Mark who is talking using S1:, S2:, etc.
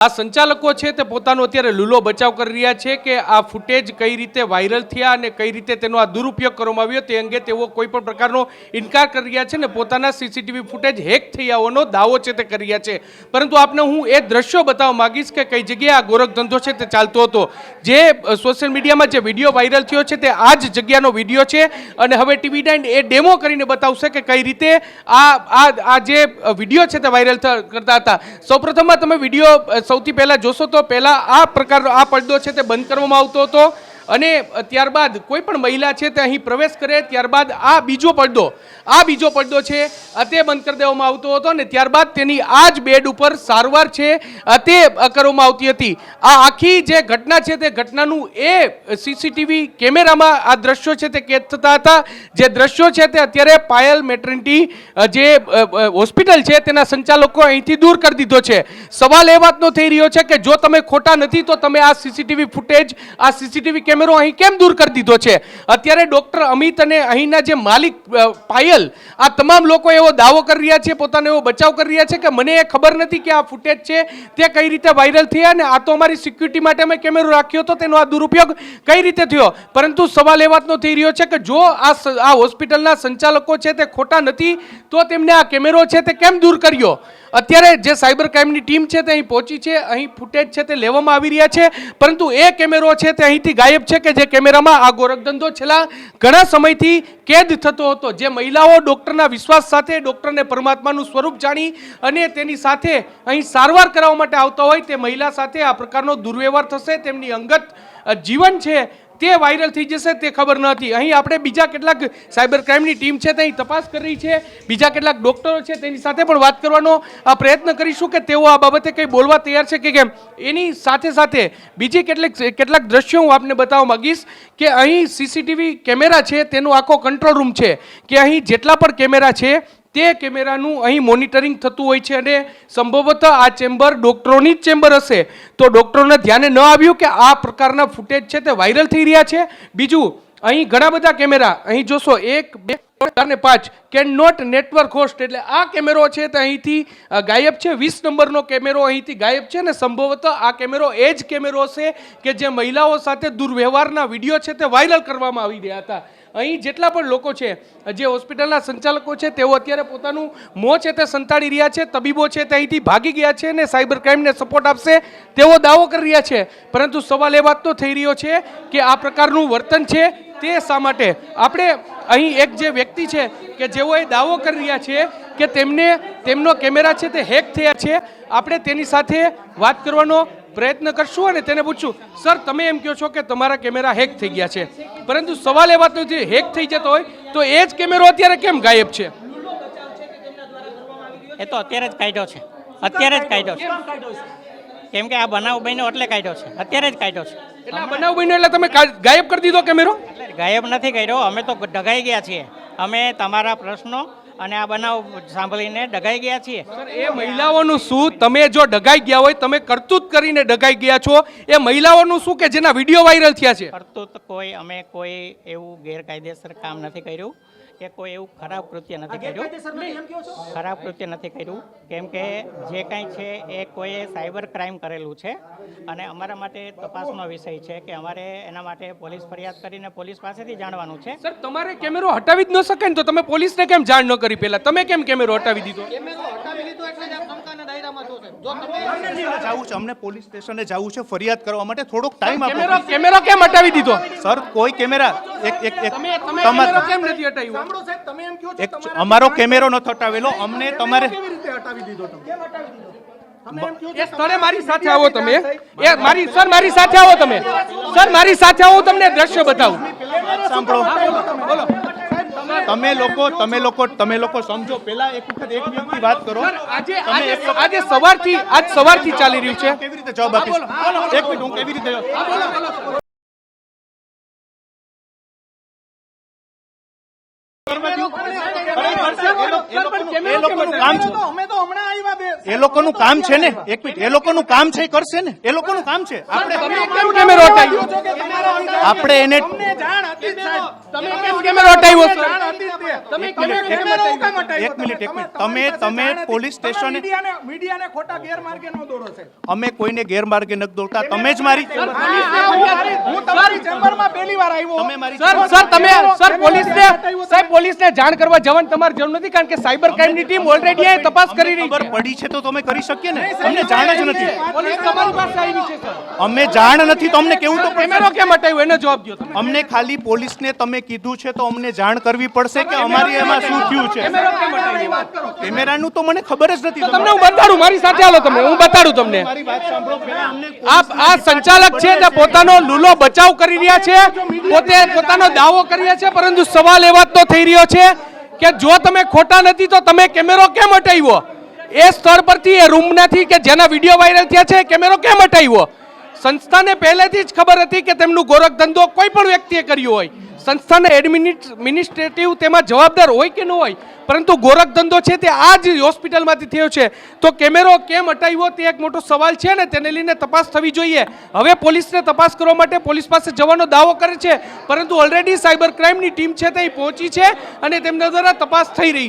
S1: આ સંચાલકો છે તે પોતાનો અત્યારે લૂલો બચાવ કરી રહ્યા છે કે આ ફૂટેજ કઈ રીતે વાયરલ થયા અને કઈ રીતે તેનો આ દુરુપયોગ કરવામાં આવ્યો તે અંગે તેઓ કોઈ પણ પ્રકારનો ઇનકાર કરી રહ્યા છે ને પોતાના સીસીટીવી ફૂટેજ હેક થઈ હોવાનો દાવો છે તે કરી રહ્યા છે। પરંતુ આપને હું એ દ્રશ્યો બતાવવા માંગીશ કે કઈ જગ્યાએ આ ગોરખ ધંધો છે તે ચાલતો હતો। જે સોશિયલ મીડિયામાં જે વિડીયો વાયરલ થયો છે તે આ જ જગ્યાનો વિડીયો છે અને હવે TV9 એ ડેમો કરીને બતાવશે કે કઈ રીતે આ જે વિડીયો છે તે વાયરલ કરતા હતા। સૌપ્રથમમાં તમે વિડીયો સૌથી પહેલા જોશો તો પહેલા આ પ્રકારનો આ પડદો છે તે બંધ કરવામાં આવતો હતો અને ત્યારબાદ કોઈ પણ મહિલા છે તે અહીં પ્રવેશ કરે ત્યારબાદ આ બીજો પડદો છે તે બંધ કરી દેવામાં આવતો હતો અને ત્યારબાદ તેની આ જ બેડ ઉપર સારવાર છે તે કરવામાં આવતી હતી। આ આખી જે ઘટના છે તે ઘટનાનું એ સીસીટીવી કેમેરામાં આ દ્રશ્યો છે તે કેદ થતા હતા। જે દ્રશ્યો છે તે અત્યારે પાયલ મેટર્નિટી જે હોસ્પિટલ છે તેના સંચાલકો અહીંથી દૂર કરી દીધો છે। સવાલ એ વાતનો થઈ રહ્યો છે કે જો તમે ખોટા નથી તો તમે આ સીસીટીવી ફૂટેજ આ સીસીટીવી કેમેરો અહીં કેમ દૂર કરી દીધો છે। અત્યારે ડોક્ટર અમિત અને અહીંના જે માલિક પાયલ આ તમામ લોકો એવો દાવો કરી રહ્યા છે પોતાનો એવો બચાવ કરી રહ્યા છે કે મને એ ખબર નથી કે આ ફૂટેજ છે તે કઈ રીતે વાયરલ થયા અને આ તો અમારી સિક્યુરિટી માટે અમે કેમેરો રાખ્યો હતો તેનો આ દુરુપયોગ કઈ રીતે થયો। પરંતુ સવાલ એ વાતનો થઈ રહ્યો છે કે જો આ હોસ્પિટલના સંચાલકો છે તે ખોટા નથી તો તેમને આ કેમેરો છે તે કેમ દૂર કર્યો। અત્યારે જે સાયબર ક્રાઇમની ટીમ છે તે અહીં પહોંચી છે અહીં ફૂટેજ છે તે લેવામાં આવી રહ્યા છે પરંતુ એ કેમેરો છે તે અહીંથી ગાયબ છે કે જે કેમેરામાં આ ગોરખ ધંધો છેલ્લા ઘણા સમયથી કેદ થતો હતો। જે મહિલાઓ ડોક્ટરના વિશ્વાસ સાથે ડોક્ટરને પરમાત્માનું સ્વરૂપ જાણી અને તેની સાથે અહીં સારવાર કરાવવા માટે આવતા હોય તે મહિલા સાથે આ પ્રકારનો દુર્વ્યવહાર થશે તેમની અંગત જીવન છે તે વાયરલ થઈ જશે તે ખબર ન હતી। અહીં આપણે બીજા કેટલાક સાયબર ક્રાઇમની ટીમ છે તે અહીં તપાસ કરી રહી છે બીજા કેટલાક ડોક્ટરો છે તેની સાથે પણ વાત કરવાનો આ પ્રયત્ન કરીશું કે તેઓ આ બાબતે કંઈ બોલવા તૈયાર છે કે કેમ। એની સાથે સાથે બીજી કેટલાક દ્રશ્યો હું આપને બતાવવા માંગીશ કે અહીં સીસીટીવી કેમેરા છે તેનો આખો કંટ્રોલ રૂમ છે કે અહીં જેટલા પણ કેમેરા છે તે કેમેરાનું અહીં મોનિટરિંગ થતું હોય છે અને સંભવતઃ આ ચેમ્બર ડોક્ટરોની જ ચેમ્બર હશે તો ડોક્ટરોને ધ્યાને ન આવ્યું કે આ પ્રકારના ફૂટેજ છે તે વાયરલ થઈ રહ્યા છે। બીજું અહીં ઘણા બધા કેમેરા અહીં જોશો 1 2 3 અને 5 કેન નોટ નેટવર્ક હોસ્ટ એટલે આ કેમેરો છે તે અહીંથી ગાયબ છે। 20 નંબરનો કેમેરો અહીંથી ગાયબ છે અને સંભવતઃ આ કેમેરો એ જ કેમેરો હશે કે જે મહિલાઓ સાથે દુર્વ્યવહારના વિડીયો છે તે વાયરલ કરવામાં આવી રહ્યા હતા। અહીં જેટલા પણ લોકો છે જે હોસ્પિટલના સંચાલકો છે તેઓ અત્યારે પોતાનું મોં છે તે સંતાડી રહ્યા છે તબીબો છે તે અહીંથી ભાગી ગયા છે અને સાયબર ક્રાઇમને સપોર્ટ આપશે તેવો દાવો કરી રહ્યા છે। પરંતુ સવાલ એ વાતનો થઈ રહ્યો છે કે આ પ્રકારનું વર્તન છે તે શા માટે। આપણે અહીં એક જે વ્યક્તિ છે કે જેઓ એ દાવો કરી રહ્યા છે કે તેમનો કેમેરા છે તે હેક થયા છે આપણે તેની સાથે વાત કરવાનો પ્રયત્ન કરશું અને તેને પૂછશું સર તમે એમ કહો છો કે તમારા કેમેરા હેક થઈ ગયા છે પરંતુ સવાલ એ વાતનો છે હેક થઈ જતો હોય તો એ જ કેમેરો અત્યારે કેમ ગાયબ છે।
S2: એ તો અત્યારે જ કાઢ્યો છે કેમ કે આ બનાવ બન્યો એટલે કાઢ્યો છે અત્યારે જ કાઢ્યો છે।
S1: એટલે આ બનાવ બન્યો એટલે તમે ગાયબ કરી દીધો કેમેરો।
S2: ગાયબ નથી કર્યો અમે તો ડગાઈ ગયા છીએ અમે તમારા પ્રશ્નો અને આ બનાવ સાંભળીને ડગાઈ ગયા છીએ।
S1: સર એ મહિલાઓનું શું તમે જો ડગાઈ ગયા હોય તમે કરતૂત કરીને ડગાઈ ગયા છો એ મહિલાઓનું શું કે જેના વિડીયો વાયરલ થયા છે।
S2: કરતૂત અમે કોઈ એવું ગેરકાયદેસર કામ નથી કર્યું કે કોઈ એવું ખરાબ કૃત્ય નથી કર્યું કેમ કે જે કાંઈ છે એ કોઈએ સાયબર ક્રાઇમ કરેલું છે અને અમારા માટે તપાસનો વિષય છે કે અમારે એના માટે પોલીસ ફરિયાદ કરીને પોલીસ પાસેથી જાણવાનું છે।
S1: સર તમારે કેમેરો હટાવી જ ન શકે ને તો તમે પોલીસને કેમ જાણ ન કરી પહેલા તમે કેમ કેમેરો હટાવી દીધો।
S3: અમને પોલીસ સ્ટેશને જવું છે ફરિયાદ કરવા માટે થોડોક ટાઈમ
S1: આપો। કેમેરો કેમ હટાવી દીધો
S3: સર કોઈ કેમેરા
S1: તમારો કેમ નથી હટાવ્યો
S3: અમારો કેમેરો નથી હટાવેલો અમને તમારે
S1: સ્થળે મારી સાથે આવો તમે મારી સાથે આવો તમે મારી સાથે આવો તમને દ્રશ્ય બતાવું
S3: સાંભળો તમે લોકો સમજો પહેલા એક વખત એક મિનિટની વાત કરો।
S1: આજે સવારથી ચાલી રહ્યું છે
S3: કેવી રીતે જવાબ આપીશ એક મિનિટ હું કેવી રીતે
S1: અમે તો હમણાં આવ્યા
S3: એ લોકોનું કામ છે ને, એક મિનિટ, એ લોકોનું કામ છે, એ કરશે ને, એ લોકોનું કામ છે.
S1: તમે કેમ કેમેરો હટાવ્યો?
S3: આપણે એને
S1: તમે કેમ કેમેરો હટાવ્યો સર? તમે
S3: એક મિનિટ, તમે પોલીસ સ્ટેશને
S4: મીડિયાને ખોટા ગેરમાર્ગે ન દોરો છે.
S3: અમે કોઈને ગેરમાર્ગે નથી દોરતા. તમે જ મારી
S4: હું તમારી ચેમ્બરમાં પહેલી વાર આવ્યો.
S3: તમે મારી
S1: સર પોલીસને જાણ કરવા જવાની તમારી જરૂર નથી, કારણ કે સાયબર ક્રાઇમની ટીમ ઓલરેડી અહીં તપાસ કરી રહી
S3: ખબર
S1: છે.
S3: પડી છે તો તમે કરી શકીએ ને. અમને જાણ જ નથી.
S1: પોલીસ તમારી પાસે આવી છે સર.
S3: અમને જાણ નથી તો અમને કેવું તો
S1: કેમેરો કેમ હટાવ્યો એનો જવાબ દો તમે.
S3: અમને ખાલી પોલીસને તમે કીધું છે તો અમને જાણ કરવી પડશે કે અમારી એમાં શું થયું છે.
S1: કેમેરો કેમ હટાવ્યો?
S3: કેમેરાનું તો મને ખબર જ નથી.
S1: તમને હું બતાડું, મારી સાથે હાલો, તમને હું બતાડું તમને.
S3: મારી વાત સાંભળો પહેલા. અમને
S1: આ સંચાલક છે તે પોતાનો લૂલો બચાવ કરી રહ્યા છે, પોતે પોતાનો દાવો કરી રહ્યા છે, પરંતુ સવાલ એ વાતનો થઈ રહ્યો છે કે જો તમે ખોટા નથી તો તમે કેમેરો કેમ હટાવ્યો? એ સ્થળ પરથી, એ રૂમમાંથી કે જેના વિડીયો વાયરલ થયા છે, કેમેરો કેમ હટાવ્યો? સંસ્થાને પહેલેથી જ ખબર હતી કે તેમનું ગોરખ ધંધો કોઈ પણ વ્યક્તિએ કર્યો હોય, સંસ્થાને એડમિનિસ્ટ્રેટિવ તેમાં જવાબદાર હોય કે ન હોય, પરંતુ ગોરખ ધંધો છે તે આ જ હોસ્પિટલમાંથી થયો છે, તો કેમેરો કેમ હટાવ્યો તે એક મોટો સવાલ છે ને, તેને લઈને તપાસ થવી જોઈએ. હવે પોલીસને તપાસ કરવા માટે પોલીસ પાસે જવાનો દાવો કરે છે, પરંતુ ઓલરેડી સાયબર ક્રાઇમની ટીમ છે તે પહોંચી છે અને તેમના દ્વારા તપાસ થઈ રહી છે.